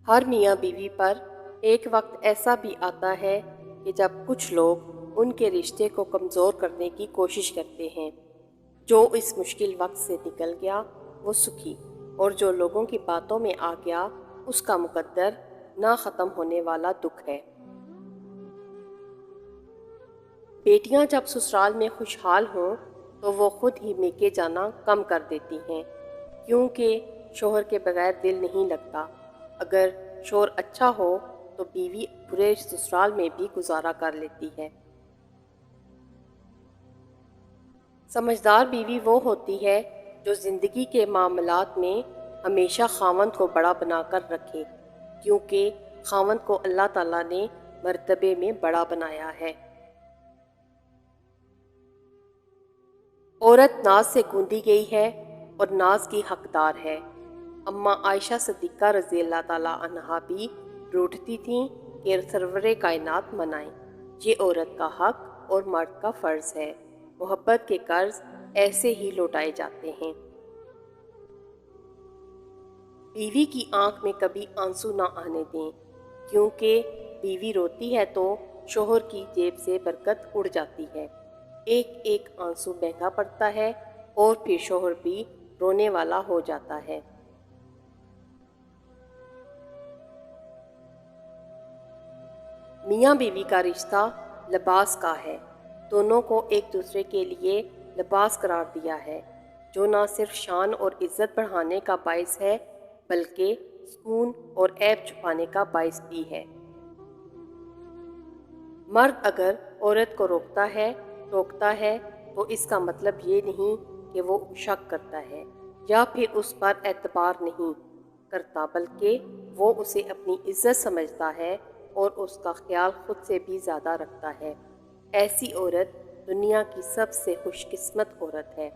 ہر میاں بیوی پر ایک وقت ایسا بھی آتا ہے کہ جب کچھ لوگ ان کے رشتے کو کمزور کرنے کی کوشش کرتے ہیں۔ جو اس مشکل وقت سے نکل گیا وہ سکھی، اور جو لوگوں کی باتوں میں آ گیا اس کا مقدر نہ ختم ہونے والا دکھ ہے۔ بیٹیاں جب سسرال میں خوشحال ہوں تو وہ خود ہی میکے جانا کم کر دیتی ہیں، کیونکہ شوہر کے بغیر دل نہیں لگتا۔ اگر شوہر اچھا ہو تو بیوی برے سسرال میں بھی گزارا کر لیتی ہے۔ سمجھدار بیوی وہ ہوتی ہے جو زندگی کے معاملات میں ہمیشہ خاوند کو بڑا بنا کر رکھے، کیونکہ خاوند کو اللہ تعالیٰ نے مرتبے میں بڑا بنایا ہے۔ عورت ناز سے گوندی گئی ہے اور ناز کی حقدار ہے۔ اماں عائشہ صدیقہ رضی اللہ تعالیٰ عنہا بھی روٹھتی تھیں کہ سرور کائنات منائیں، یہ عورت کا حق اور مرد کا فرض ہے۔ محبت کے قرض ایسے ہی لوٹائے جاتے ہیں۔ بیوی کی آنکھ میں کبھی آنسو نہ آنے دیں، کیونکہ بیوی روتی ہے تو شوہر کی جیب سے برکت اڑ جاتی ہے۔ ایک ایک آنسو مہنگا پڑتا ہے اور پھر شوہر بھی رونے والا ہو جاتا ہے۔ میاں بیوی کا رشتہ لباس کا ہے، دونوں کو ایک دوسرے کے لیے لباس قرار دیا ہے، جو نہ صرف شان اور عزت بڑھانے کا باعث ہے بلکہ سکون اور عیب چھپانے کا باعث بھی ہے۔ مرد اگر عورت کو ٹوکتا ہے تو اس کا مطلب یہ نہیں کہ وہ شک کرتا ہے یا پھر اس پر اعتبار نہیں کرتا، بلکہ وہ اسے اپنی عزت سمجھتا ہے اور اس کا خیال خود سے بھی زیادہ رکھتا ہے۔ ایسی عورت دنیا کی سب سے خوش قسمت عورت ہے۔